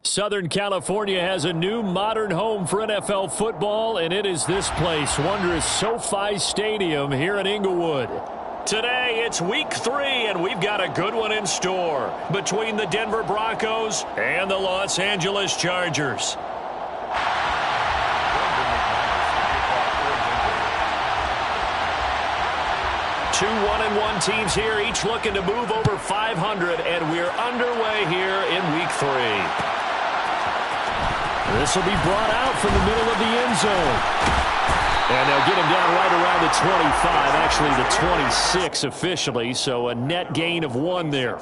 Southern California has a new modern home for NFL football, and it is this place, wondrous SoFi Stadium here in Inglewood. Today, it's week 3, and we've got a good one in store between the Denver Broncos and the Los Angeles Chargers. Two 1-1 teams here, each looking to move over 500, and we're underway here in week 3. This will be brought out from the middle of the end zone. And they'll get him down right around the 25, actually the 26 officially, so a net gain of 1 there.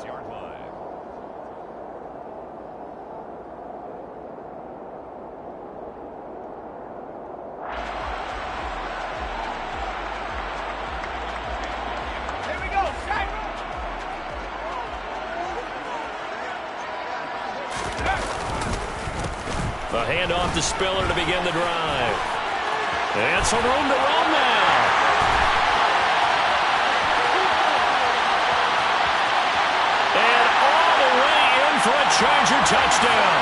A handoff to Spiller to begin the drive. And some room to run now. And all the way in for a Charger touchdown.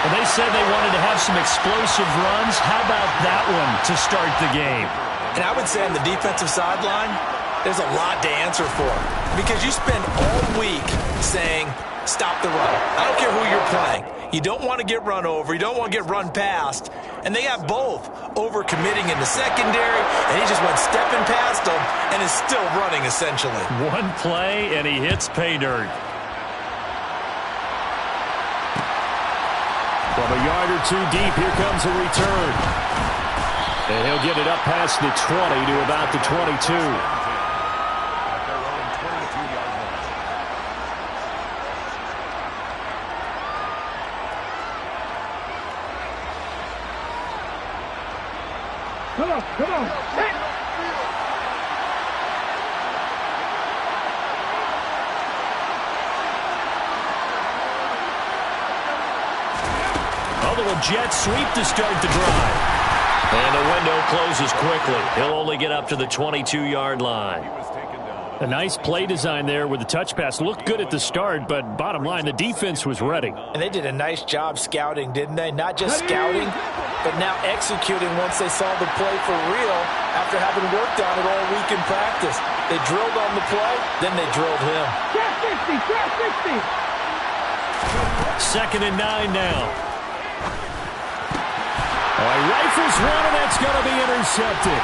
Well, they said they wanted to have some explosive runs. How about that one to start the game? And I would say on the defensive sideline, there's a lot to answer for. Because you spend all week saying, stop the run. I don't care who you're playing. You don't want to get run over. You don't want to get run past. And they have both over-committing in the secondary, and he just went stepping past them and is still running, essentially. One play, and he hits pay dirt. From a yard or 2 deep, here comes a return. And he'll get it up past the 20 to about the 22. Come on. Hey. A little jet sweep to start the drive. And the window closes quickly. He'll only get up to the 22-yard line. A nice play design there with the touch pass. Looked good at the start, but bottom line, the defense was ready. And they did a nice job scouting, didn't they? Not just scouting, but now executing once they saw the play for real after having worked on it all week in practice. They drilled on the play, then they drilled him. Trap 60. 2nd and 9 now. Rifles one, and that's going to be intercepted.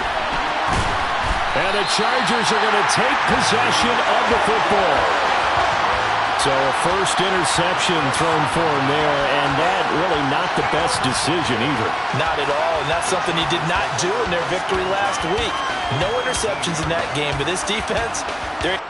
And the Chargers are going to take possession of the football. So a first interception thrown for him there, and that really not the best decision either. Not at all, and that's something he did not do in their victory last week. No interceptions in that game, but this defense, they're...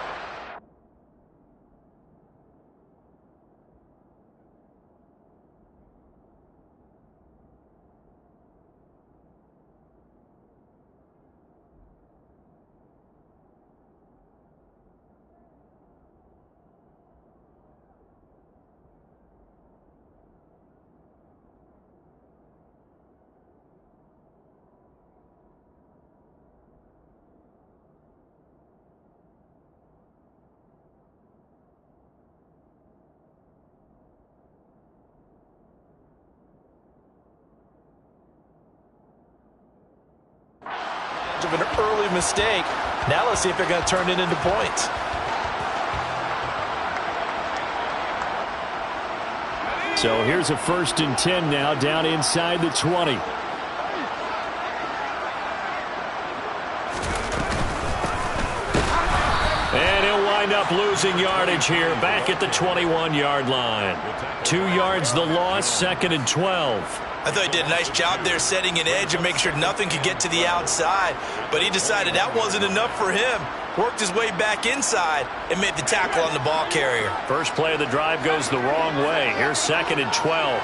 of an early mistake. Now let's see if they're going to turn it into points. So here's a 1st and 10 now, down inside the 20. And he'll wind up losing yardage here, back at the 21-yard line. 2 yards the loss, 2nd and 12. I thought he did a nice job there setting an edge and making sure nothing could get to the outside. But he decided that wasn't enough for him. Worked his way back inside and made the tackle on the ball carrier. First play of the drive goes the wrong way. Here's 2nd and 12.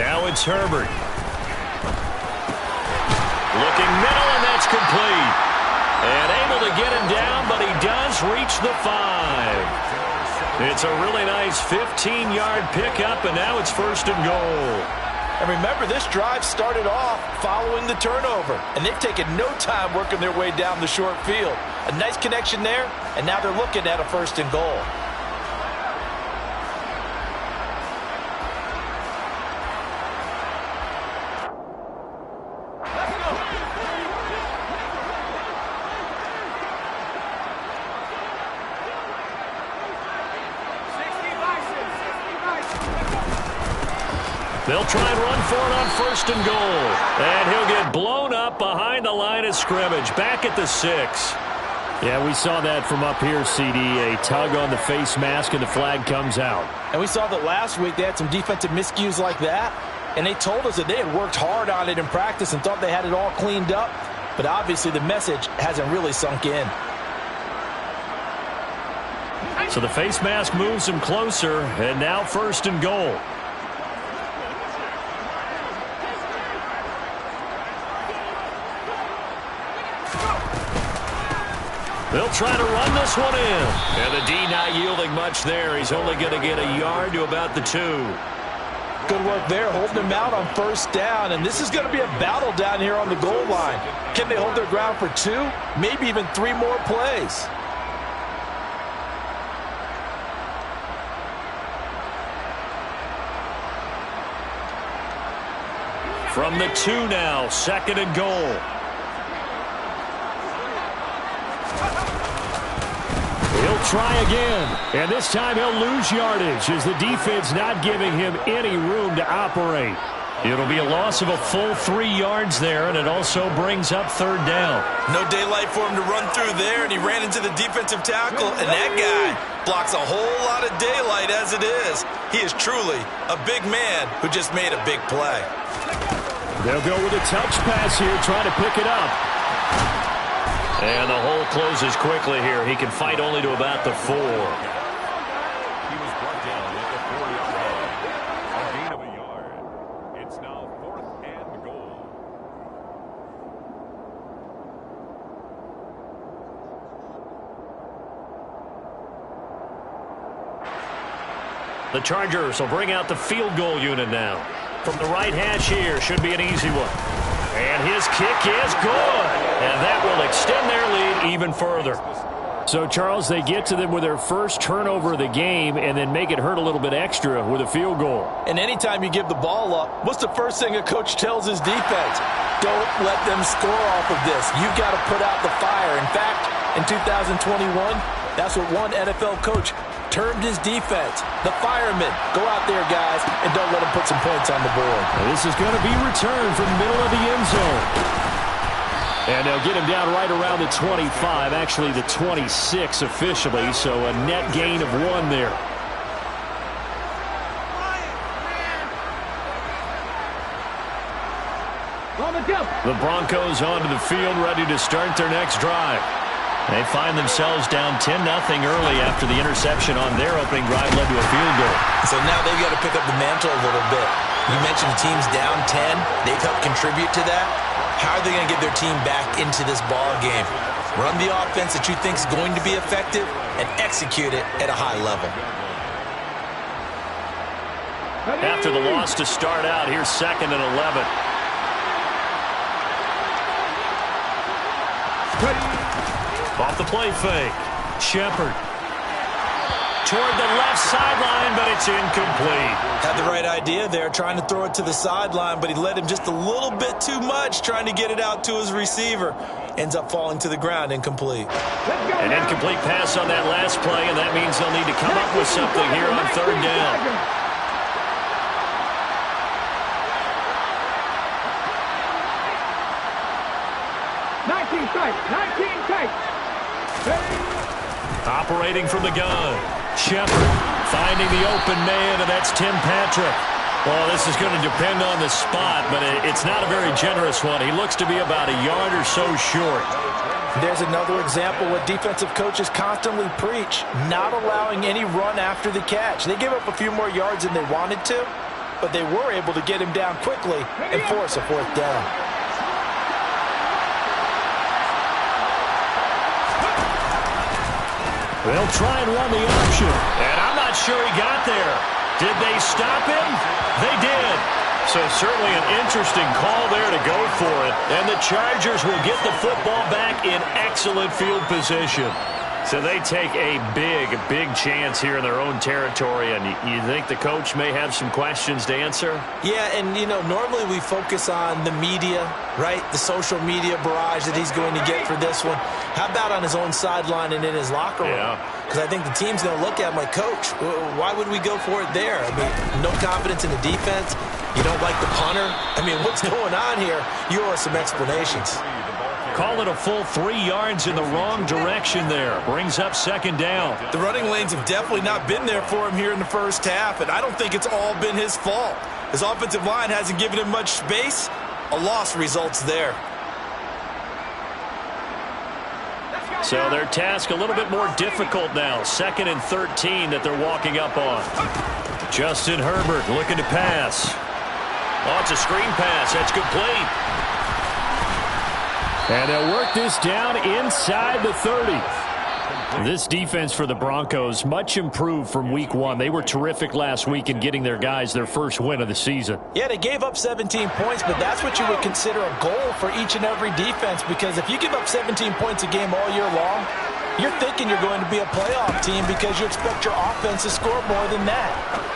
Now it's Herbert. Looking middle, and that's complete. And able to get him down, but he does reach the 5. It's a really nice 15-yard pickup, and now it's 1st and goal. And remember, this drive started off following the turnover, and they've taken no time working their way down the short field. A nice connection there, and now they're looking at a 1st and goal. They'll try and run for it on 1st and goal. And he'll get blown up behind the line of scrimmage, back at the 6. Yeah, we saw that from up here, CD. A tug on the face mask, and the flag comes out. And we saw that last week they had some defensive miscues like that, and they told us that they had worked hard on it in practice and thought they had it all cleaned up. But obviously the message hasn't really sunk in. So the face mask moves him closer, and now 1st and goal. They'll try to run this one in. And the D not yielding much there. He's only going to get a yard to about the 2. Good work there, holding them out on 1st down. And this is going to be a battle down here on the goal line. Can they hold their ground for 2? Maybe even 3 more plays. From the 2 now, 2nd and goal. He'll try again, and this time he'll lose yardage as the defense not giving him any room to operate. It'll be a loss of a full 3 yards there, and it also brings up 3rd down. No daylight for him to run through there, and he ran into the defensive tackle, and that guy blocks a whole lot of daylight as it is. He is truly a big man who just made a big play. They'll go with a touch pass here, trying to pick it up. And the hole closes quickly here. He can fight only to about the 4. He was brought down at the 4-yard line. A gain of a yard. It's now 4th and goal. The Chargers will bring out the field goal unit now. From the right hash here, should be an easy one. And his kick is good. And that will extend their lead even further. So, Charles, they get to them with their first turnover of the game and then make it hurt a little bit extra with a field goal. And anytime you give the ball up, what's the first thing a coach tells his defense? Don't let them score off of this. You've got to put out the fire. In fact, in 2021, that's what one NFL coach termed his defense. The firemen. Go out there, guys, and don't let them put some points on the board. Now, this is going to be returned from the middle of the end zone. And they'll get him down right around the 25, actually the 26 officially, so a net gain of 1 there. The Broncos onto the field, ready to start their next drive. They find themselves down 10-0 early after the interception on their opening drive led to a field goal. So now they've got to pick up the mantle a little bit. You mentioned the team's down 10. They've helped contribute to that. How are they going to get their team back into this ball game? Run the offense that you think is going to be effective and execute it at a high level. After the loss to start out, here's 2nd and 11. Off the play fake. Shepard. Toward the left sideline, but it's incomplete. Had the right idea there, trying to throw it to the sideline, but he led him just a little bit too much, trying to get it out to his receiver. Ends up falling to the ground, incomplete. An incomplete pass on that last play, and that means they'll need to come up with something here on 3rd down. Operating from the gun. Shepard finding the open man, and that's Tim Patrick. Well, this is going to depend on the spot, but it's not a very generous one. He looks to be about a yard or so short. There's another example what defensive coaches constantly preach, not allowing any run after the catch. They gave up a few more yards than they wanted to, but they were able to get him down quickly and force a 4th down. They'll try and run the option. And I'm not sure he got there. Did they stop him? They did. So certainly an interesting call there to go for it. And the Chargers will get the football back in excellent field position. So they take a big chance here in their own territory. And you think the coach may have some questions to answer? Yeah, and, you know, normally we focus on the media, right? The social media barrage that he's going to get for this one. How about on his own sideline and in his locker room? Because I think the team's going to look at him like, Coach, why would we go for it there? I mean, no confidence in the defense. You don't like the punter? I mean, what's going on here? You owe us some explanations. Call it a full 3 yards in the wrong direction there. Brings up second down. The running lanes have definitely not been there for him here in the first half, and I don't think it's all been his fault. His offensive line hasn't given him much space. A loss results there. So their task a little bit more difficult now. 2nd and 13 that they're walking up on. Justin Herbert looking to pass. Oh, it's a screen pass. That's complete. And they'll work this down inside the 30. This defense for the Broncos, much improved from week 1. They were terrific last week in getting their guys their first win of the season. Yeah, they gave up 17 points, but that's what you would consider a goal for each and every defense, because if you give up 17 points a game all year long, you're thinking you're going to be a playoff team because you expect your offense to score more than that.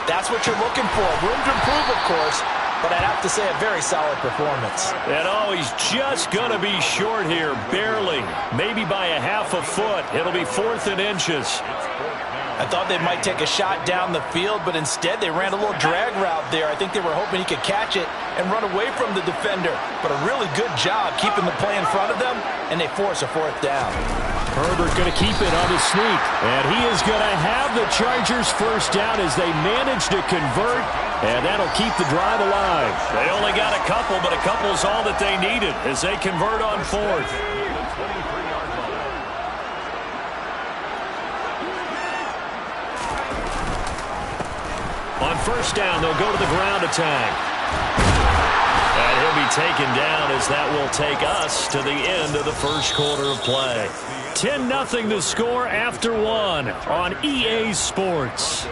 That's what you're looking for. Room to improve, of course, but I'd have to say a very solid performance. And oh, he's just going to be short here, barely. Maybe by a half a foot. It'll be 4th and inches. I thought they might take a shot down the field, but instead they ran a little drag route there. I think they were hoping he could catch it and run away from the defender. But a really good job keeping the play in front of them, and they force a 4th down. Herbert going to keep it on his sneak. And he is going to have the Chargers first down as they manage to convert. And that'll keep the drive alive. They only got a couple, but a couple is all that they needed as they convert on 4th. On first down, they'll go to the ground attack. And he'll be taken down as that will take us to the end of the first quarter of play. 10-0 the score after 1 on EA Sports.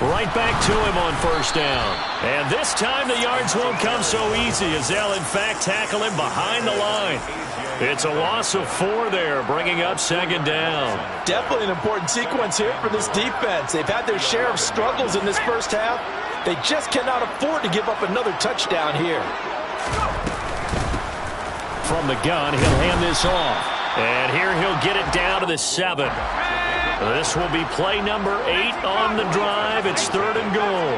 Right back to him on first down. And this time the yards won't come so easy as they'll, in fact, tackle him behind the line. It's a loss of 4 there, bringing up second down. Definitely an important sequence here for this defense. They've had their share of struggles in this first half. They just cannot afford to give up another touchdown here. From the gun, he'll hand this off. And here he'll get it down to the 7. This will be play number 8 on the drive. It's 3rd and goal.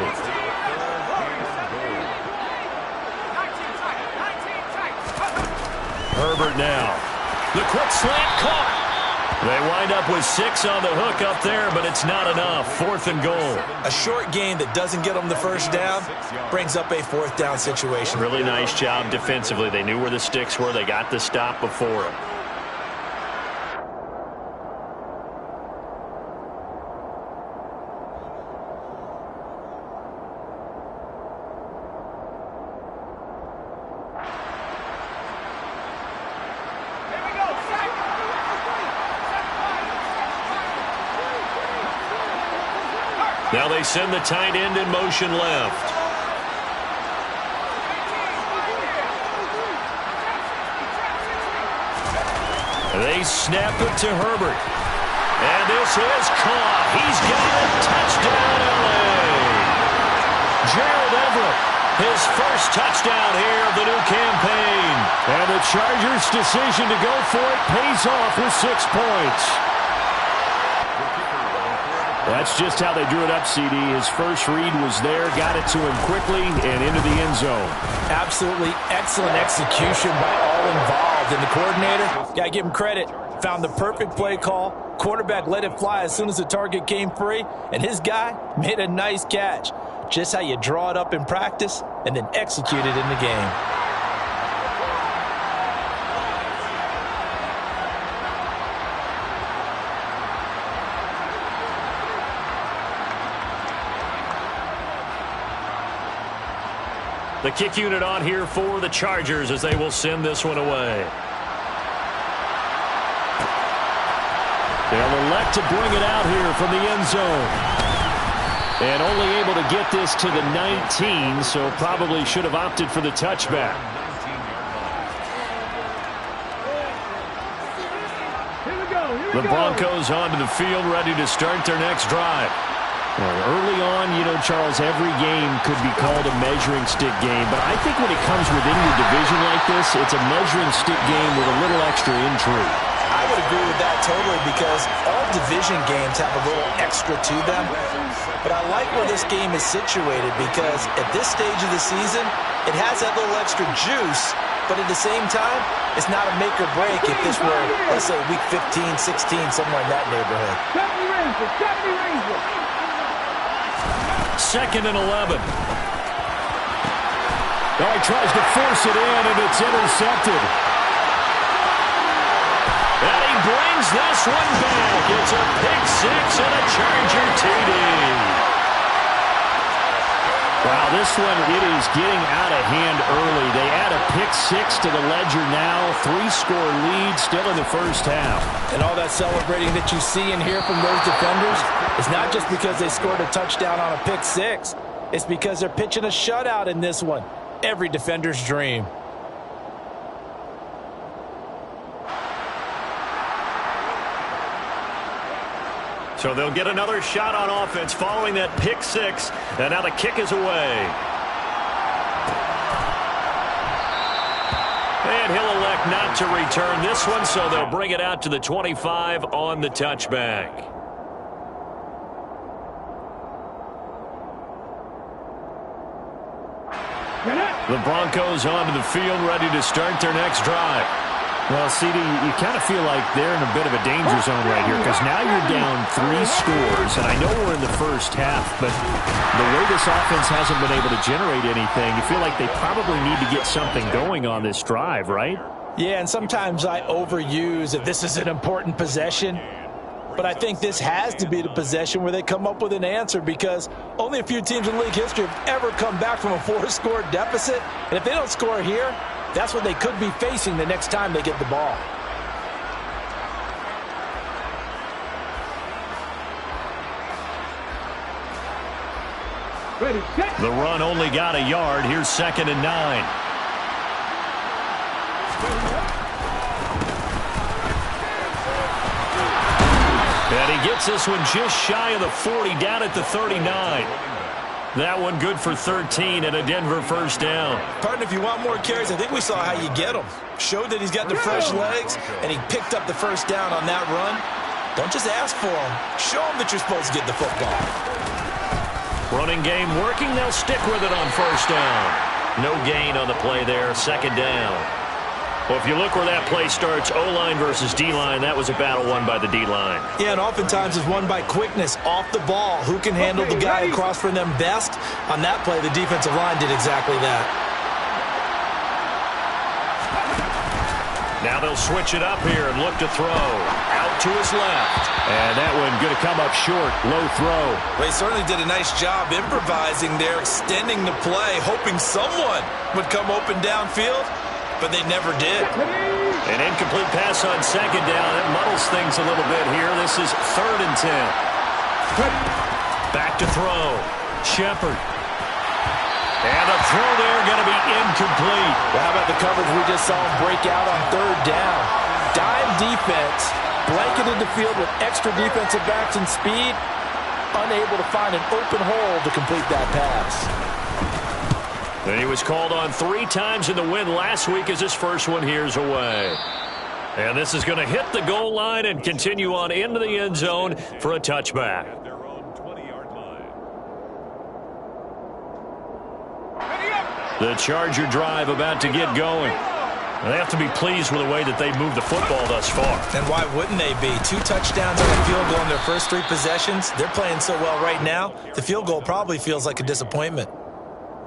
Herbert now. The quick slant caught. They wind up with 6 on the hook up there, but it's not enough. 4th and goal. A short gain that doesn't get them the first down brings up a 4th down situation. Really nice job defensively. They knew where the sticks were. They got the stop before him. Now they send the tight end in motion left. They snap it to Herbert. And this is caught. He's got it. Touchdown, LA. Gerald Everett, his first touchdown here of the new campaign. And the Chargers' decision to go for it pays off with 6 points. That's just how they drew it up, CD. His first read was there, got it to him quickly, and into the end zone. Absolutely excellent execution by all involved. And the coordinator, got to give him credit, found the perfect play call. Quarterback let it fly as soon as the target came free, and his guy made a nice catch. Just how you draw it up in practice and then execute it in the game. The kick unit on here for the Chargers as they will send this one away. They'll elect to bring it out here from the end zone. And only able to get this to the 19, so probably should have opted for the touchback. The Broncos onto the field, ready to start their next drive. Well, early on, you know, Charles, every game could be called a measuring stick game. But I think when it comes within your division like this, it's a measuring stick game with a little extra intrigue. I would agree with that totally because all division games have a little extra to them. But I like where this game is situated because at this stage of the season, it has that little extra juice. But at the same time, it's not a make or break if this were, let's say, week 15, 16, somewhere in that neighborhood. 70 Rangers. Second and 11. Oh, he tries to force it in, and it's intercepted. And he brings this one back. It's a pick six and a Charger TD. Wow, this one, it is getting out of hand early. They add a pick six to the ledger now. 3-score lead still in the first half. And all that celebrating that you see and hear from those defenders is not just because they scored a touchdown on a pick six. It's because they're pitching a shutout in this one. Every defender's dream. So they'll get another shot on offense following that pick six. And now the kick is away. And he'll elect not to return this one, so they'll bring it out to the 25 on the touchback. The Broncos onto the field, ready to start their next drive. Well, CD, you kind of feel like they're in a bit of a danger zone right here because now you're down 3 scores, and I know we're in the first half, but the way this offense hasn't been able to generate anything, you feel like they probably need to get something going on this drive, right? Yeah, and sometimes I overuse that this is an important possession, but I think this has to be the possession where they come up with an answer because only a few teams in league history have ever come back from a 4-score deficit, and if they don't score here, that's what they could be facing the next time they get the ball. Ready, set. The run only got a yard. Here's 2nd and 9. And he gets this one just shy of the 40, down at the 39. That one good for 13 and a Denver first down. Partner, if you want more carries, I think we saw how you get them. Showed that he's got the fresh legs, and he picked up the first down on that run. Don't just ask for them. Show them that you're supposed to get the football. Running game working. They'll stick with it on first down. No gain on the play there. 2nd down. Well, if you look where that play starts, O-line versus D-line, that was a battle won by the D-line. Yeah, and oftentimes it's won by quickness off the ball. Who can handle the guy across from them best? On that play, the defensive line did exactly that. Now they'll switch it up here and look to throw. Out to his left. And that one going to come up short. Low throw. Well, he certainly did a nice job improvising there, extending the play, hoping someone would come open downfield. But they never did. An incomplete pass on 2nd down. That muddles things a little bit here. This is 3rd and 10. Back to throw. Shepard. And a throw there going to be incomplete. Well, how about the coverage we just saw him break out on 3rd down? Dime defense, blanketed the field with extra defensive backs and speed, unable to find an open hole to complete that pass. And he was called on 3 times in the win last week as his first one here's away. And this is going to hit the goal line and continue on into the end zone for a touchback. At their own 20-yard line. The Charger drive about to get going. They have to be pleased with the way that they've moved the football thus far. And why wouldn't they be? 2 touchdowns and a field goal in their first 3 possessions. They're playing so well right now, the field goal probably feels like a disappointment.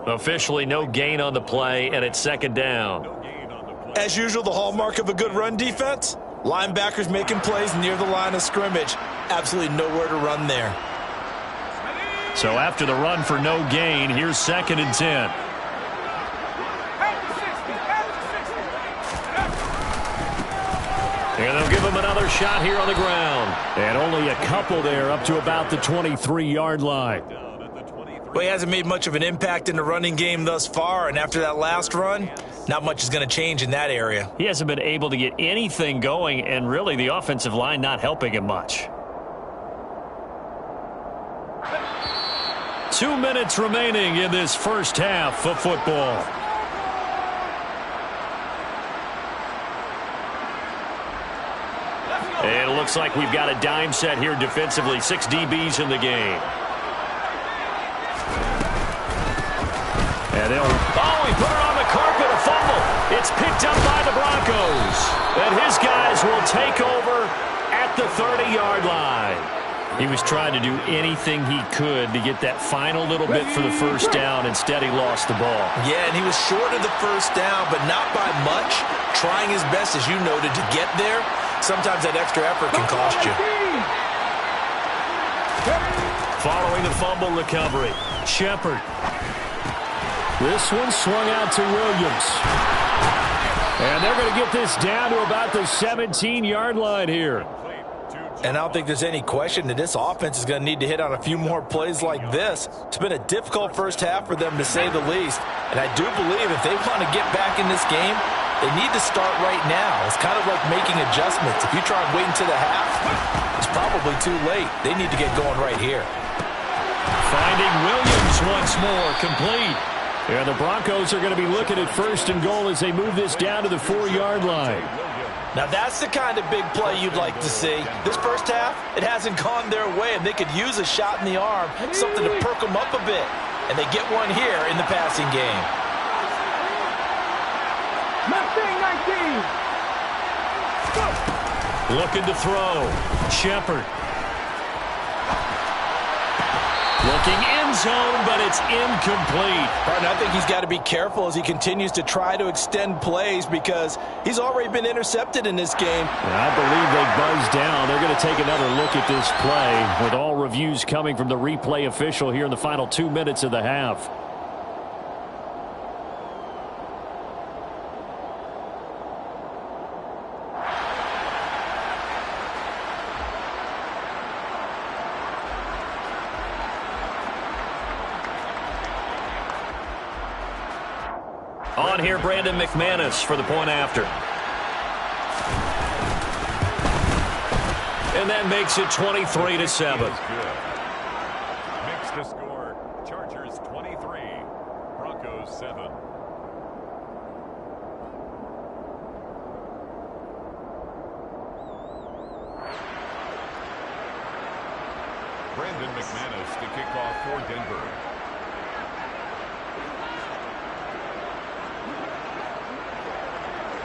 Officially no gain on the play, and it's 2nd down. As usual, the hallmark of a good run defense, linebackers making plays near the line of scrimmage. Absolutely nowhere to run there. So after the run for no gain, here's 2nd and 10. And they'll give him another shot here on the ground. And only a couple there up to about the 23-yard line. Well, he hasn't made much of an impact in the running game thus far, and after that last run, not much is going to change in that area. He hasn't been able to get anything going, and really the offensive line not helping him much. 2 minutes remaining in this first half of football. And it looks like we've got a dime set here defensively. 6 DBs in the game. And he put it on the carpet, a fumble. It's picked up by the Broncos. And his guys will take over at the 30-yard line. He was trying to do anything he could to get that final little bit for the first down. Instead, he lost the ball. Yeah, and he was short of the first down, but not by much. Trying his best, as you noted, to get there. Sometimes that extra effort can cost you. Following the fumble recovery, Shepard. This one swung out to Williams. And they're going to get this down to about the 17-yard line here. And I don't think there's any question that this offense is going to need to hit on a few more plays like this. It's been a difficult first half for them, to say the least. And I do believe if they want to get back in this game, they need to start right now. It's kind of like making adjustments. If you try and wait until the half, it's probably too late. They need to get going right here. Finding Williams once more, complete. And the Broncos are going to be looking at first and goal as they move this down to the 4-yard line. Now that's the kind of big play you'd like to see. This first half, it hasn't gone their way, and they could use a shot in the arm, something to perk them up a bit. And they get one here in the passing game. Mustang 19. Looking to throw. Shepard. Looking end zone, but it's incomplete. And I think he's got to be careful as he continues to try to extend plays because he's already been intercepted in this game. And I believe they buzzed down. They're going to take another look at this play with all reviews coming from the replay official here in the final 2 minutes of the half. On here, Brandon McManus for the point after. And that makes it 23-7. Makes the score. Chargers 23, Broncos 7. Brandon McManus to kick off for Denver.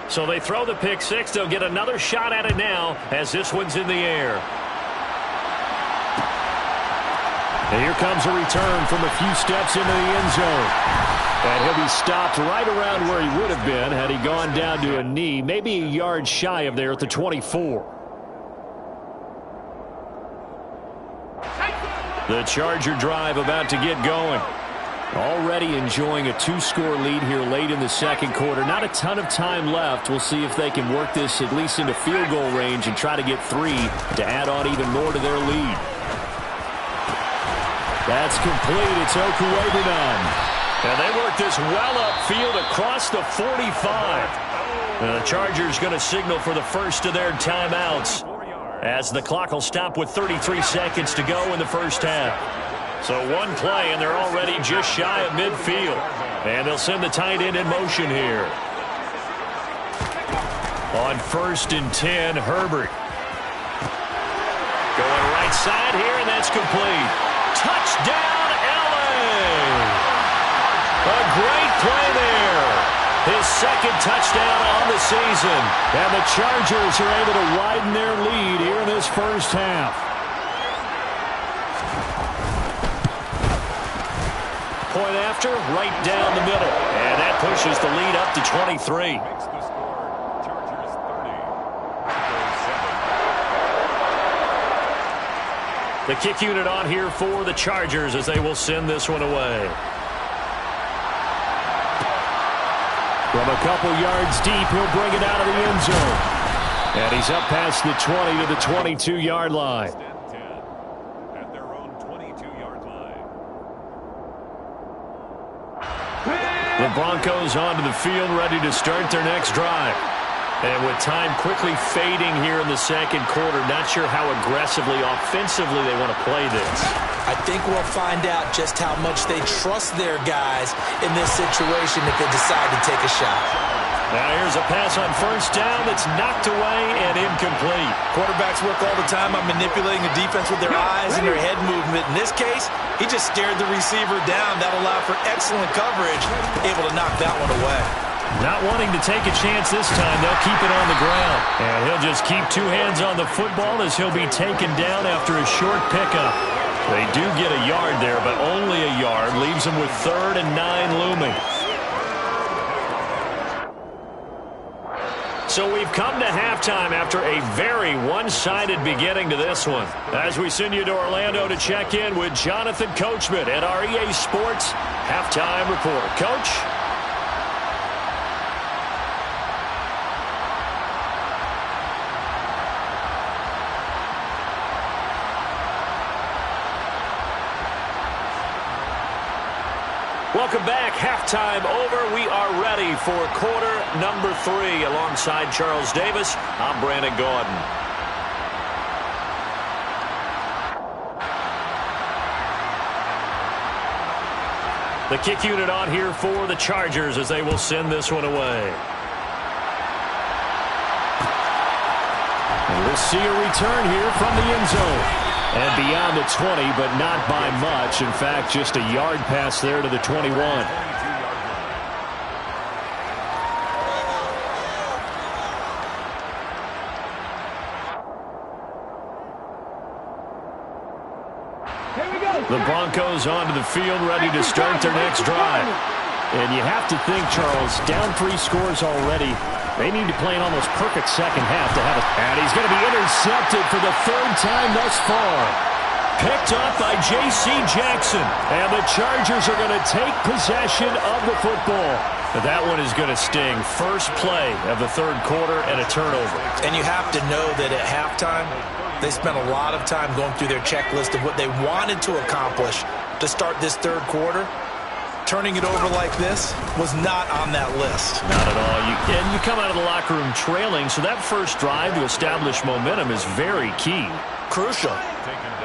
So they throw the pick six. They'll get another shot at it now as this one's in the air. And here comes a return from a few steps into the end zone. And he'll be stopped right around where he would have been had he gone down to a knee, maybe a yard shy of there at the 24. The Charger drive about to get going. Already enjoying a 2-score lead here late in the second quarter. Not a ton of time left. We'll see if they can work this at least into field goal range and try to get 3 to add on even more to their lead. That's complete. It's Okuebunan. And they work this well upfield across the 45. The Chargers going to signal for the first of their timeouts as the clock will stop with 33 seconds to go in the first half. So one play, and they're already just shy of midfield. And they'll send the tight end in motion here. On 1st and 10, Herbert. Going right side here, and that's complete. Touchdown, L.A. A great play there. His second touchdown on the season. And the Chargers are able to widen their lead here in this first half. Point after, right down the middle. And that pushes the lead up to 23. Makes the score. Chargers 30, Broncos 7. The kick unit on here for the Chargers as they will send this one away. From a couple yards deep, he'll bring it out of the end zone. And he's up past the 20 to the 22-yard line. At their own 22-yard line. The Broncos onto the field, ready to start their next drive. And with time quickly fading here in the second quarter, not sure how aggressively, offensively they want to play this. I think we'll find out just how much they trust their guys in this situation if they decide to take a shot. Now here's a pass on first down that's knocked away and incomplete. Quarterbacks work all the time on manipulating the defense with their eyes and their head movement. In this case, he just stared the receiver down. That allowed for excellent coverage, able to knock that one away. Not wanting to take a chance this time, they'll keep it on the ground. And he'll just keep two hands on the football as he'll be taken down after a short pickup. They do get a yard there, but only a yard. Leaves them with 3rd and 9 looming. So we've come to halftime after a very one-sided beginning to this one. As we send you to Orlando to check in with Jonathan Coachman at our EA Sports Halftime Report. Coach? Welcome back. Halftime over. We are ready for quarter number 3. Alongside Charles Davis, I'm Brandon Gaudin. The kick unit on here for the Chargers as they will send this one away. And we'll see a return here from the end zone. And beyond the 20, but not by much. In fact, just a yard pass there to the 21. The Broncos onto the field, ready to start their next drive. And you have to think, Charles, down 3 scores already. They need to play an almost perfect second half to have it. And he's going to be intercepted for the 3rd time thus far. Picked up by J.C. Jackson. And the Chargers are going to take possession of the football. But that one is going to sting. First play of the 3rd quarter and a turnover. And you have to know that at halftime, they spent a lot of time going through their checklist of what they wanted to accomplish to start this 3rd quarter. Turning it over like this was not on that list. Not at all. And you come out of the locker room trailing, so that first drive to establish momentum is very key. Crucial.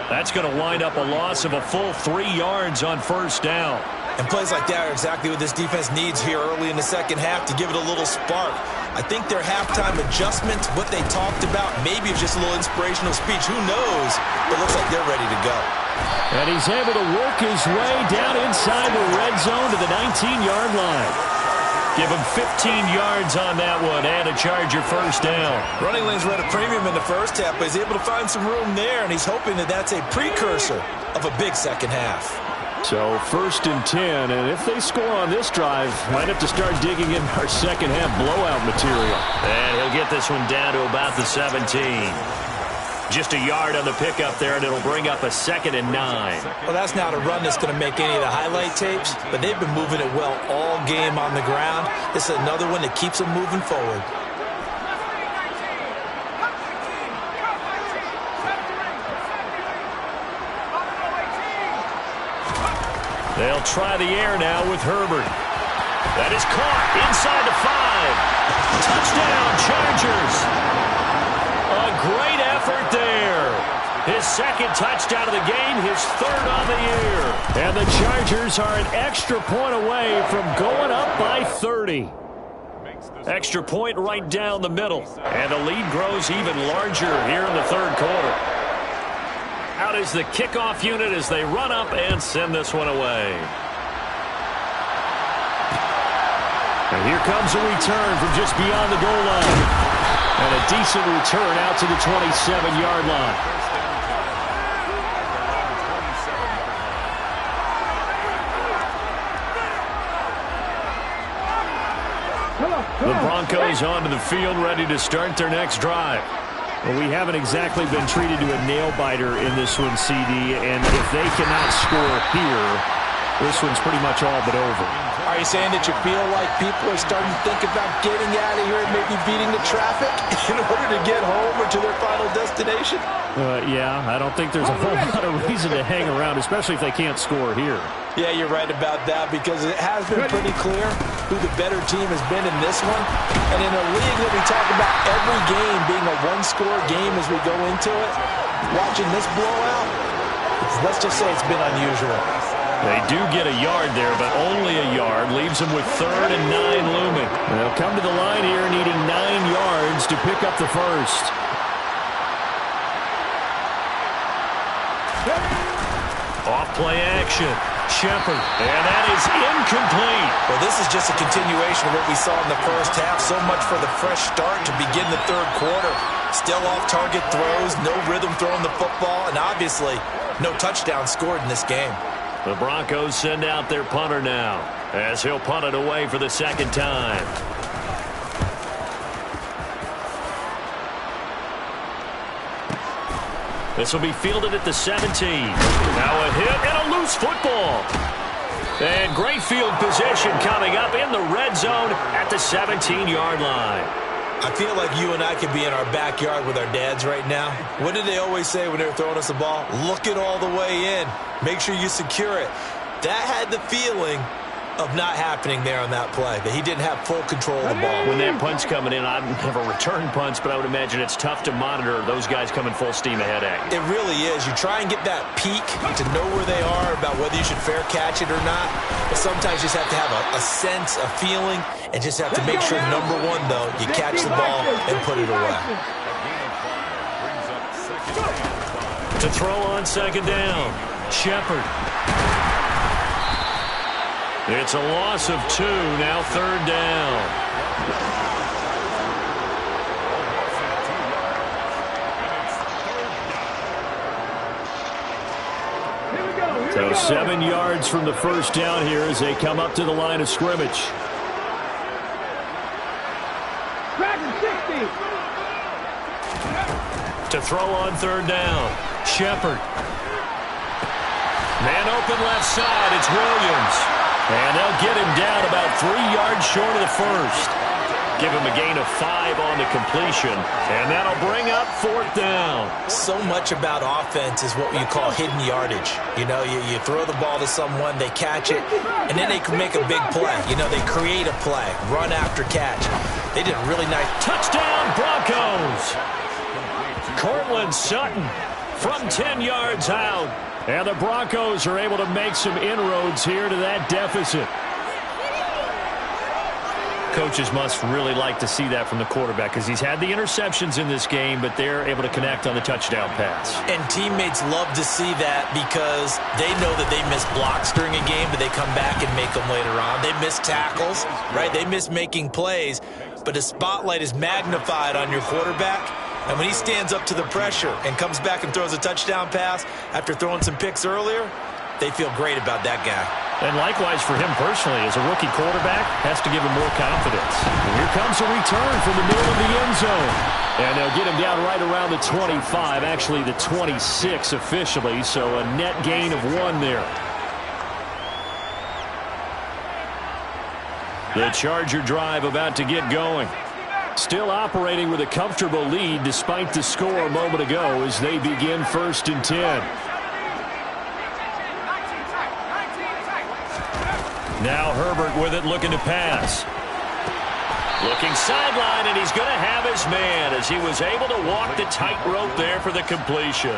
That's going to wind up a loss of a full 3 yards on first down. And plays like that are exactly what this defense needs here early in the second half to give it a little spark. I think their halftime adjustment, what they talked about, maybe it's just a little inspirational speech. Who knows? It looks like they're ready to go. And he's able to work his way down inside the red zone to the 19-yard line. Give him 15 yards on that one and a Charger first down. Running lanes were at a premium in the first half, but he's able to find some room there, and he's hoping that that's a precursor of a big second half. So 1st and 10, and if they score on this drive, might have to start digging in our second half blowout material. And he'll get this one down to about the 17. Just a yard on the pickup there, and it'll bring up a 2nd and 9. Well, that's not a run that's going to make any of the highlight tapes, but they've been moving it well all game on the ground. This is another one that keeps them moving forward. They'll try the air now with Herbert. That is caught inside the 5. Touchdown, Chargers. A great effort there. His 2nd touchdown of the game, his 3rd on the year. And the Chargers are an extra point away from going up by 30. Extra point right down the middle. And the lead grows even larger here in the 3rd quarter. Out is the kickoff unit as they run up and send this one away. And here comes a return from just beyond the goal line. And a decent return out to the 27-yard line. The Broncos onto the field, ready to start their next drive. Well, we haven't exactly been treated to a nail-biter in this one, CD, and if they cannot score here, this one's pretty much all but over. Are you saying that you feel like people are starting to think about getting out of here and maybe beating the traffic in order to get home or to their final destination? Yeah, I don't think there's a whole lot of reason to hang around, especially if they can't score here. Yeah, you're right about that because it has been pretty clear who the better team has been in this one. And in a league that we talk about every game being a one-score game as we go into it, watching this blowout, let's just say it's been unusual. They do get a yard there, but only a yard. Leaves them with 3rd and 9 looming. They'll come to the line here needing 9 yards to pick up the first. Off play action. Shepard. And that is incomplete. Well, this is just a continuation of what we saw in the first half. So much for the fresh start to begin the third quarter. Still off-target throws, no rhythm throwing the football, and obviously no touchdown scored in this game. The Broncos send out their punter now as he'll punt it away for the second time. This will be fielded at the 17. Now a hit and a loose football. And great field position coming up in the red zone at the 17-yard line. I feel like you and I could be in our backyard with our dads right now. What did they always say when they were throwing us the ball? Look it all the way in. Make sure you secure it. That had the feeling of not happening there on that play, that he didn't have full control of the ball. When that punt's coming in, I've never returned punts, but I would imagine it's tough to monitor those guys coming full steam ahead at you. It really is. You try and get that peek to know where they are, about whether you should fair catch it or not, but sometimes you just have to have a sense, a feeling, and just have to make sure, number one, though, you catch the ball and put it away. To throw on second down, Shepard. It's a loss of 2, now 3rd down. So 7 yards from the first down here as they come up to the line of scrimmage. To throw on 3rd down, Shepard. Man open left side, it's Williams. And they'll get him down about 3 yards short of the first. Give him a gain of 5 on the completion. And that'll bring up 4th down. So much about offense is what you call hidden yardage. You know, you throw the ball to someone, they catch it, and then they can make a big play. You know, they create a play, run after catch. They did a really nice. Touchdown, Broncos! Cortland Sutton from 10 yards out. And the Broncos are able to make some inroads here to that deficit. Coaches must really like to see that from the quarterback because he's had the interceptions in this game, but they're able to connect on the touchdown pass. And teammates love to see that because they know that they miss blocks during a game, but they come back and make them later on. They miss tackles, right? They miss making plays, but the spotlight is magnified on your quarterback. And when he stands up to the pressure and comes back and throws a touchdown pass after throwing some picks earlier, they feel great about that guy. And likewise for him personally, as a rookie quarterback, has to give him more confidence. And here comes a return from the middle of the end zone. And they'll get him down right around the 25, actually the 26 officially, so a net gain of 1 there. The Charger drive about to get going. Still operating with a comfortable lead despite the score a moment ago as they begin 1st and 10. Now Herbert with it, looking to pass. Looking sideline, and he's going to have his man as he was able to walk the tightrope there for the completion.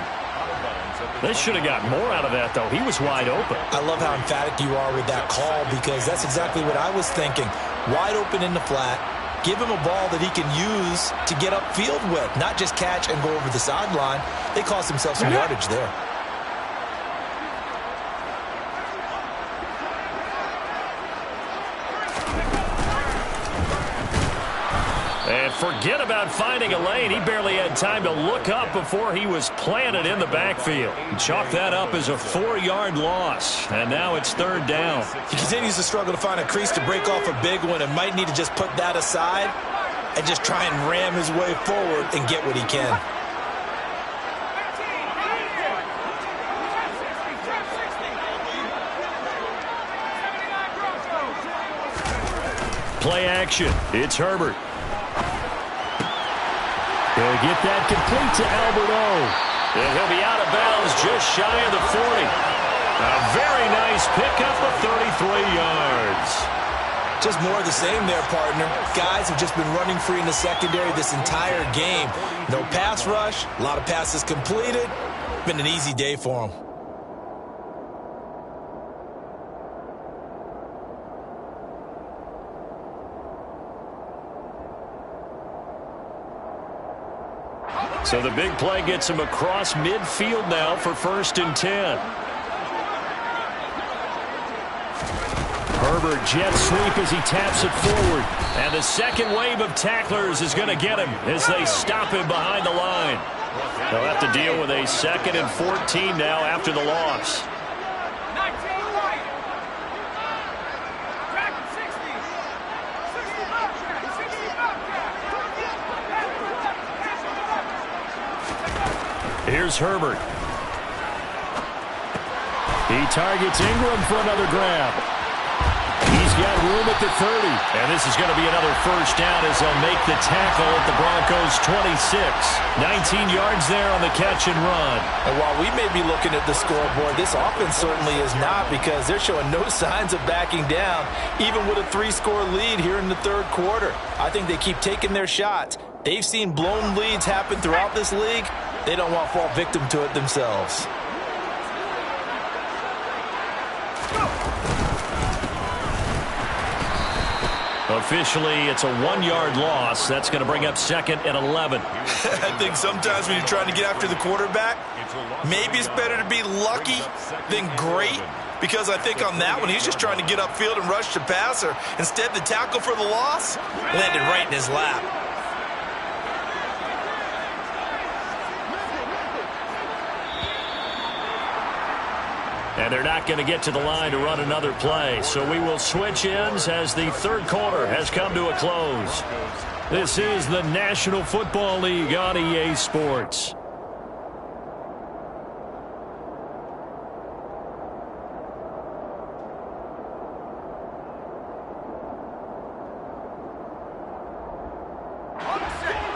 They should have got more out of that, though. He was wide open. I love how emphatic you are with that call because that's exactly what I was thinking. Wide open in the flat. Give him a ball that he can use to get upfield with, not just catch and go over the sideline. They cost themselves some yardage there. And forget about finding a lane. He barely had time to look up before he was planted in the backfield. Chalk that up as a 4-yard loss. And now it's 3rd down. He continues to struggle to find a crease to break off a big one and might need to just put that aside and just try and ram his way forward and get what he can. Play action. It's Herbert. He'll get that complete to Albert O. And he'll be out of bounds just shy of the 40. A very nice pickup of 33 yards. Just more of the same there, partner. Guys have just been running free in the secondary this entire game. No pass rush, a lot of passes completed. Been an easy day for them. So the big play gets him across midfield now for 1st and 10. Herbert jet sweep as he taps it forward. And the second wave of tacklers is going to get him as they stop him behind the line. They'll have to deal with a 2nd and 14 now after the loss. Here's Herbert. He targets Ingram for another grab. He's got room at the 30. And this is going to be another first down as they'll make the tackle at the Broncos' 26. 19 yards there on the catch and run. And while we may be looking at the scoreboard, this offense certainly is not, because they're showing no signs of backing down, even with a 3-score lead here in the 3rd quarter. I think they keep taking their shots. They've seen blown leads happen throughout this league. They don't want to fall victim to it themselves. Officially, it's a 1-yard loss. That's going to bring up 2nd and 11. I think sometimes when you're trying to get after the quarterback, maybe it's better to be lucky than great, because I think on that one, he's just trying to get upfield and rush the passer. Instead, the tackle for the loss landed right in his lap. And they're not going to get to the line to run another play. So we will switch ends as the 3rd quarter has come to a close. This is the National Football League on EA Sports.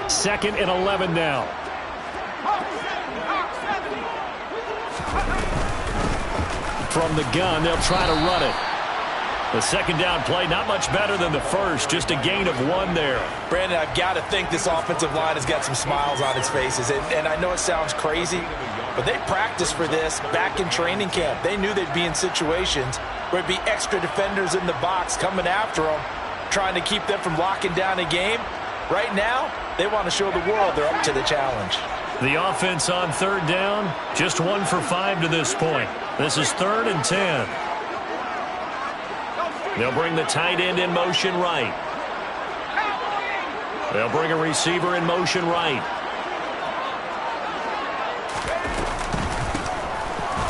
Second and 11 now. From the gun, they'll try to run it. The 2nd down play, not much better than the first, just a gain of 1 there. Brandon, I've got to think this offensive line has got some smiles on its faces. And I know it sounds crazy, but they practiced for this back in training camp. They knew they'd be in situations where it'd be extra defenders in the box coming after them, trying to keep them from locking down a game. Right now, they want to show the world they're up to the challenge. The offense on 3rd down, just 1 for 5 to this point. This is 3rd and 10. They'll bring the tight end in motion right. They'll bring a receiver in motion right.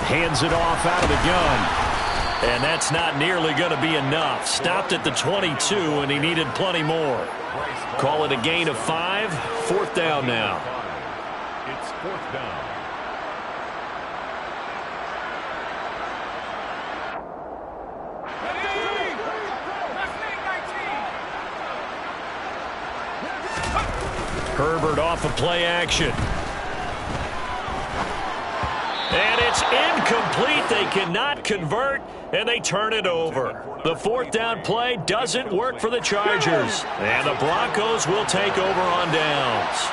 Hands it off out of the gun. And that's not nearly going to be enough. Stopped at the 22, and he needed plenty more. Call it a gain of 5. 4th down now. It's 4th down. Herbert off of play action. And it's incomplete. They cannot convert, and they turn it over. The 4th down play doesn't work for the Chargers. And the Broncos will take over on downs.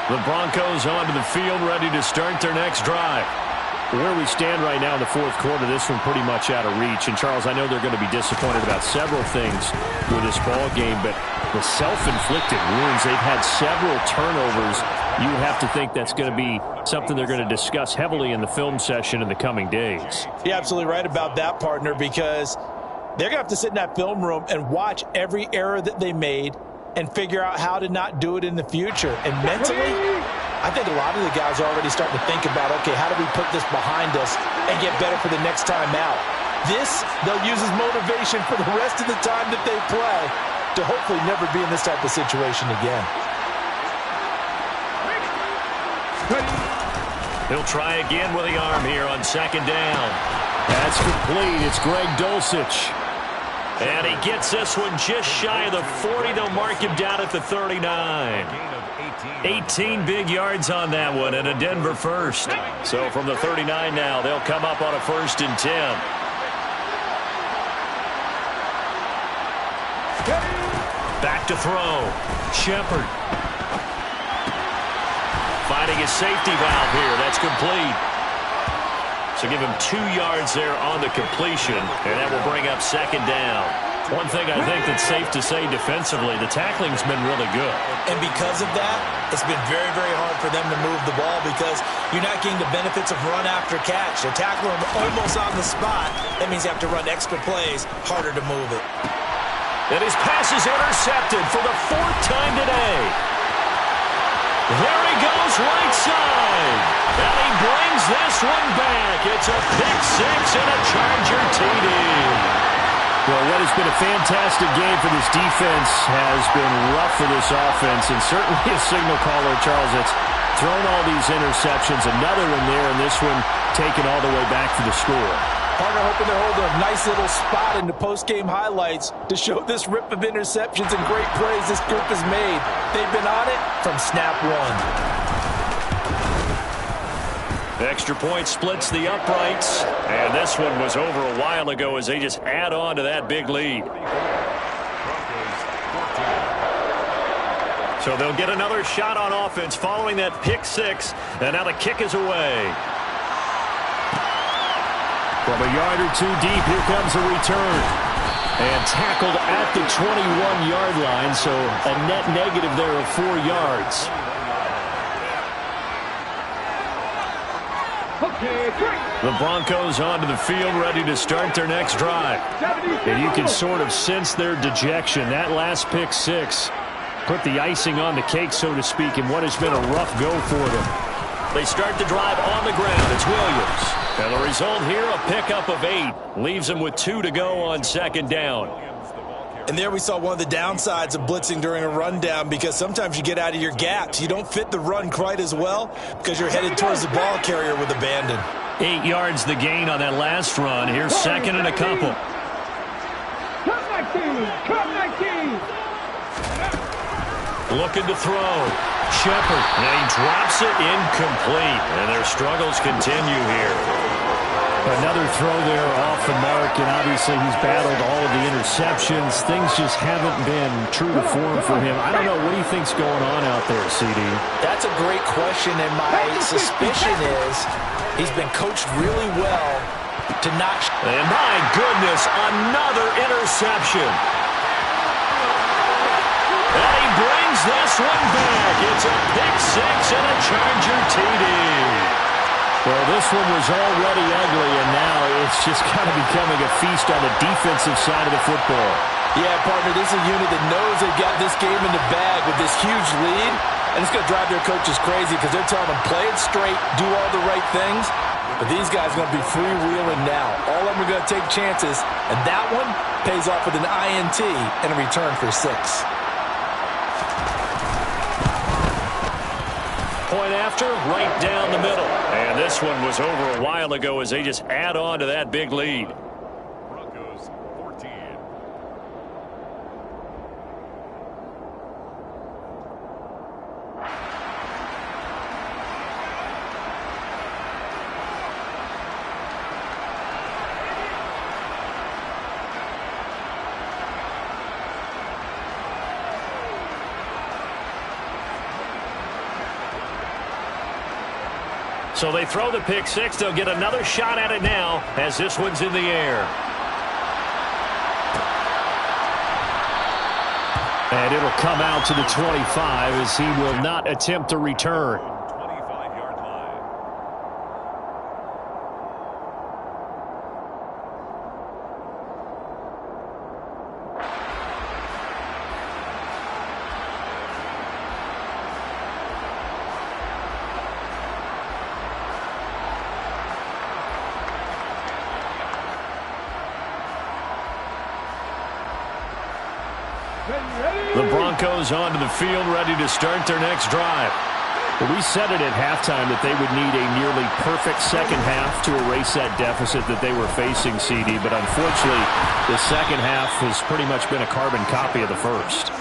The Broncos onto the field, ready to start their next drive. Where we stand right now in the 4th quarter, this one pretty much out of reach. And, Charles, I know they're going to be disappointed about several things with this ball game, but the self-inflicted wounds, they've had several turnovers. You have to think that's going to be something they're going to discuss heavily in the film session in the coming days. You're absolutely right about that, partner, because they're going to have to sit in that film room and watch every error that they made and figure out how to not do it in the future. And mentally, I think a lot of the guys are already starting to think about, okay, how do we put this behind us and get better for the next time out? This, they'll use as motivation for the rest of the time that they play to hopefully never be in this type of situation again. He'll try again with the arm here on 2nd down. That's complete. It's Greg Dulcich. And he gets this one just shy of the 40. They'll mark him down at the 39. 18 big yards on that one, and a Denver first. So from the 39 now, they'll come up on a 1st and 10. Back to throw. Shepard. Finding his safety valve here. That's complete. So give him 2 yards there on the completion, and that will bring up 2nd down. One thing I think that's safe to say defensively, the tackling's been really good. And because of that, it's been very, very hard for them to move the ball because you're not getting the benefits of run after catch. They tackle him almost on the spot. That means you have to run extra plays, harder to move it. And his pass is intercepted for the 4th time today. There he goes, right side. And he brings this one back. It's a pick 6 and a Charger TD. Well, what has been a fantastic game for this defense has been rough for this offense, and certainly a signal caller, Charles, that's thrown all these interceptions. Another one there, and this one taken all the way back for the score. Partner hoping to hold a nice little spot in the post-game highlights to show this rip of interceptions and great plays this group has made. They've been on it from snap one. Extra point splits the uprights, and this one was over a while ago as they just add on to that big lead. So they'll get another shot on offense following that pick 6, and now the kick is away. From a yard or 2 deep, here comes a return. And tackled at the 21-yard line, so a net negative there of 4 yards. The Broncos onto the field, ready to start their next drive. And you can sort of sense their dejection. That last pick 6 put the icing on the cake, so to speak, in what has been a rough go for them. They start the drive on the ground. It's Williams. And the result here, a pickup of 8. Leaves them with 2 to go on 2nd down. And there we saw one of the downsides of blitzing during a rundown because sometimes you get out of your gaps. You don't fit the run quite as well because you're headed towards the ball carrier with abandon. 8 yards the gain on that last run. Here's 2nd and a couple. Looking to throw. Shepard. And he drops it incomplete. And their struggles continue here. Another throw there off the mark, and obviously he's battled all of the interceptions. Things just haven't been true to form for him. I don't know. What do you think's going on out there, CD? That's a great question, and my suspicion is he's been coached really well to not... And my goodness, another interception. And he brings this one back. It's a pick 6 and a Charger TD. Well, this one was already ugly, and now it's just kind of becoming a feast on the defensive side of the football. Yeah, partner, this is a unit that knows they've got this game in the bag with this huge lead, and it's going to drive their coaches crazy because they're telling them, play it straight, do all the right things, but these guys are going to be freewheeling now. All of them are going to take chances, and that one pays off with an INT and a return for 6. Point after, right down the middle. And this one was over a while ago as they just add on to that big lead. Broncos 14. So they throw the pick 6. They'll get another shot at it now as this one's in the air. And it'll come out to the 25 as he will not attempt to return. 25-yard line. The Broncos onto the field, ready to start their next drive. Well, we said it at halftime that they would need a nearly perfect second half to erase that deficit that they were facing, CD. But unfortunately, the second half has pretty much been a carbon copy of the first.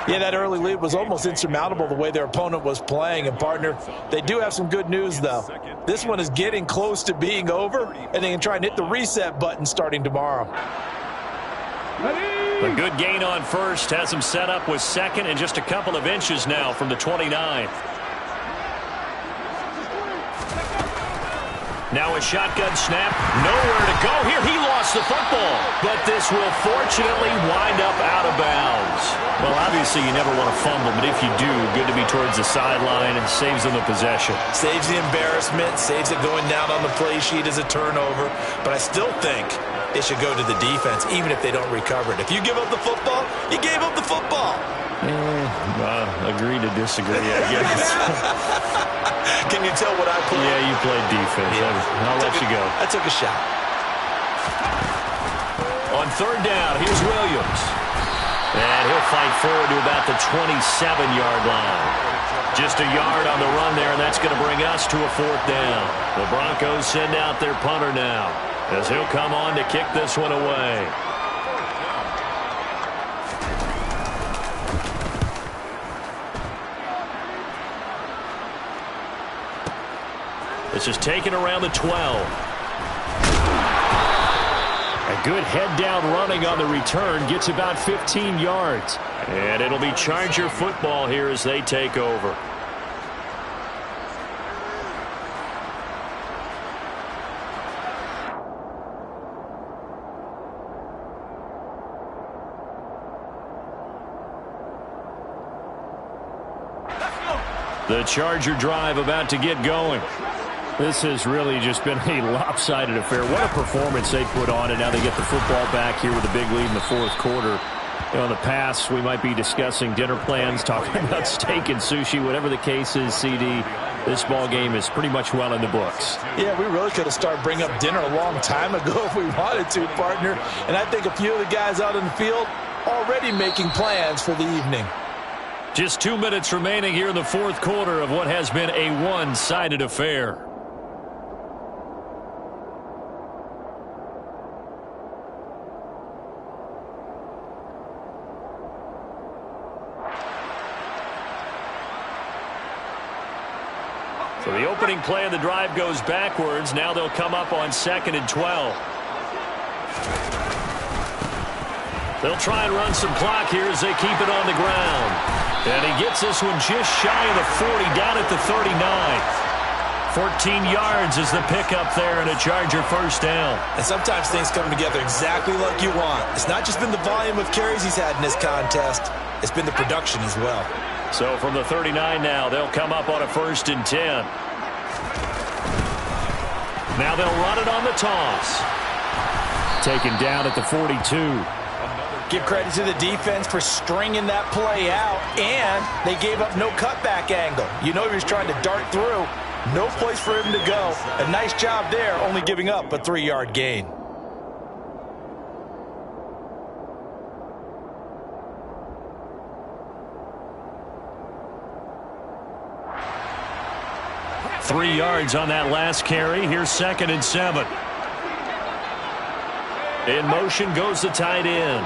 Yeah, that early lead was almost insurmountable the way their opponent was playing. And, partner, they do have some good news, though. This one is getting close to being over, and they can try and hit the reset button starting tomorrow. A good gain on first has them set up with second and just a couple of inches now from the 29. Now a shotgun snap. Nowhere to go here. He lost the football. But this will fortunately wind up out of bounds. Well, obviously you never want to fumble, but if you do, good to be towards the sideline. It saves them the possession. Saves the embarrassment. Saves it going down on the play sheet as a turnover. But I still think it should go to the defense, even if they don't recover it. If you give up the football, you gave up the football. Agree to disagree, I guess. Can you tell what I played? Yeah, you played defense. Yeah. I'll let you go. I took a shot. On third down, here's Williams. And he'll fight forward to about the 27-yard line. Just a yard on the run there, and that's going to bring us to a fourth down. The Broncos send out their punter now, as he'll come on to kick this one away. This is taken around the 12. A good head-down running on the return gets about 15 yards. And it'll be Charger football here as they take over. The Charger drive about to get going. This has really just been a lopsided affair. What a performance they put on, and now they get the football back here with a big lead in the fourth quarter. You know, in the past, we might be discussing dinner plans, talking about steak and sushi, whatever the case is, CD. This ball game is pretty much well in the books. Yeah, we really could have started bringing up dinner a long time ago if we wanted to, partner. And I think a few of the guys out in the field already making plans for the evening. Just 2 minutes remaining here in the fourth quarter of what has been a one-sided affair. So the opening play of the drive goes backwards. Now they'll come up on 2nd and 12. They'll try and run some clock here as they keep it on the ground. And he gets this one just shy of the 40, down at the 39. 14 yards is the pickup there and a Charger first down. And sometimes things come together exactly like you want. It's not just been the volume of carries he's had in this contest. It's been the production as well. So from the 39 now, they'll come up on a 1st and 10. Now they'll run it on the toss. Taken down at the 42. Give credit to the defense for stringing that play out, and they gave up no cutback angle. You know he was trying to dart through. No place for him to go. A nice job there, only giving up a 3-yard gain. Three yards on that last carry. Here's 2nd and 7. In motion goes the tight end.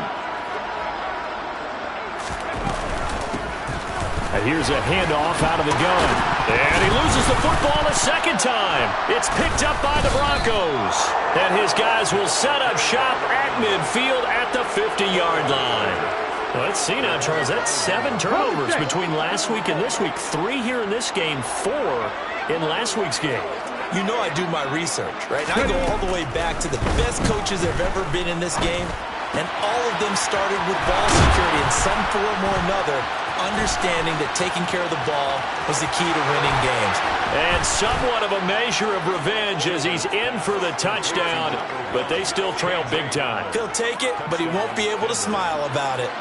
And here's a handoff out of the gun. And he loses the football a second time. It's picked up by the Broncos. And his guys will set up shop at midfield at the 50-yard line. Well, let's see now, Charles. That's 7 turnovers between last week and this week. 3 here in this game, 4 in last week's game. You know I do my research, right? And I go all the way back to the best coaches that have ever been in this game. And all of them started with ball security in some form or another, understanding that taking care of the ball was the key to winning games. And somewhat of a measure of revenge as he's in for the touchdown, but they still trail big time. He'll take it, but he won't be able to smile about it.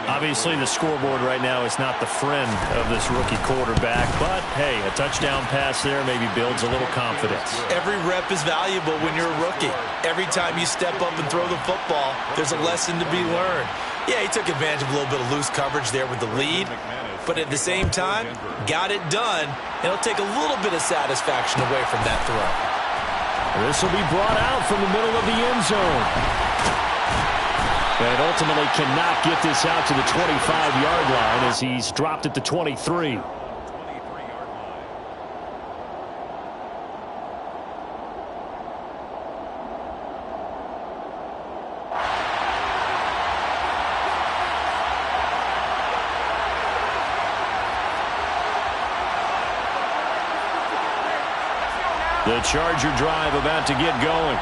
Obviously, the scoreboard right now is not the friend of this rookie quarterback, but, hey, a touchdown pass there maybe builds a little confidence. Every rep is valuable when you're a rookie. Every time you step up and throw the football, there's a lesson to be learned. Yeah, he took advantage of a little bit of loose coverage there with the lead, but at the same time, got it done. It'll take a little bit of satisfaction away from that throw. This will be brought out from the middle of the end zone. And ultimately cannot get this out to the 25-yard line as he's dropped at the 23. The Charger drive about to get going.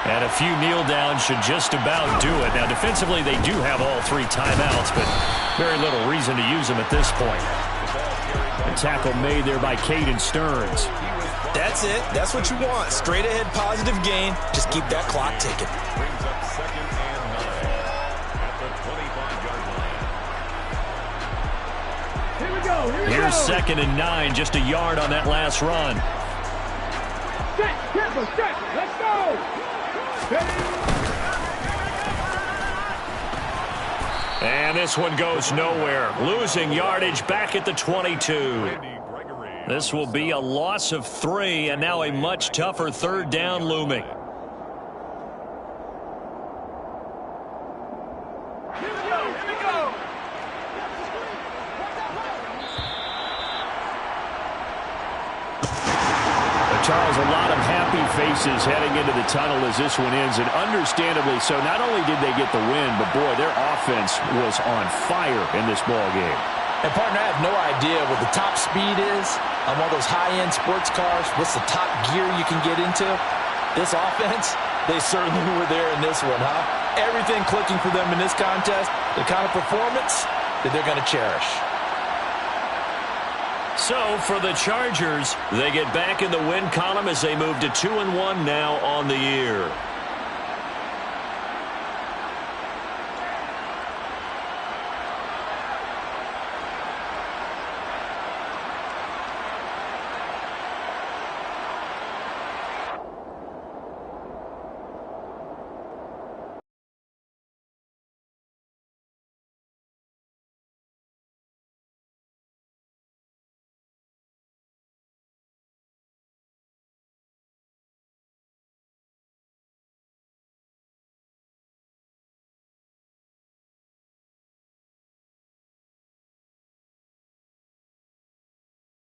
And a few kneel downs should just about do it. Now, defensively, they do have all 3 timeouts, but very little reason to use them at this point. A tackle made there by Caden Stearns. That's it. That's what you want. Straight ahead positive gain. Just keep that clock ticking. Brings up 2nd and 9 at the 25-yard line. Here we go. Here's 2nd and 9, just a yard on that last run. Set. Let's go. And this one goes nowhere. Losing yardage back at the 22. This will be a loss of 3, and now a much tougher 3rd down looming. Charles, a lot of happy faces heading into the tunnel as this one ends, and understandably so. Not only did they get the win, but, boy, their offense was on fire in this ball game. And, partner, I have no idea what the top speed is on one of those high-end sports cars. What's the top gear you can get into? This offense, they certainly were there in this one, huh? Everything clicking for them in this contest, the kind of performance that they're going to cherish. So, for the Chargers, they get back in the win column as they move to 2-1 now on the year.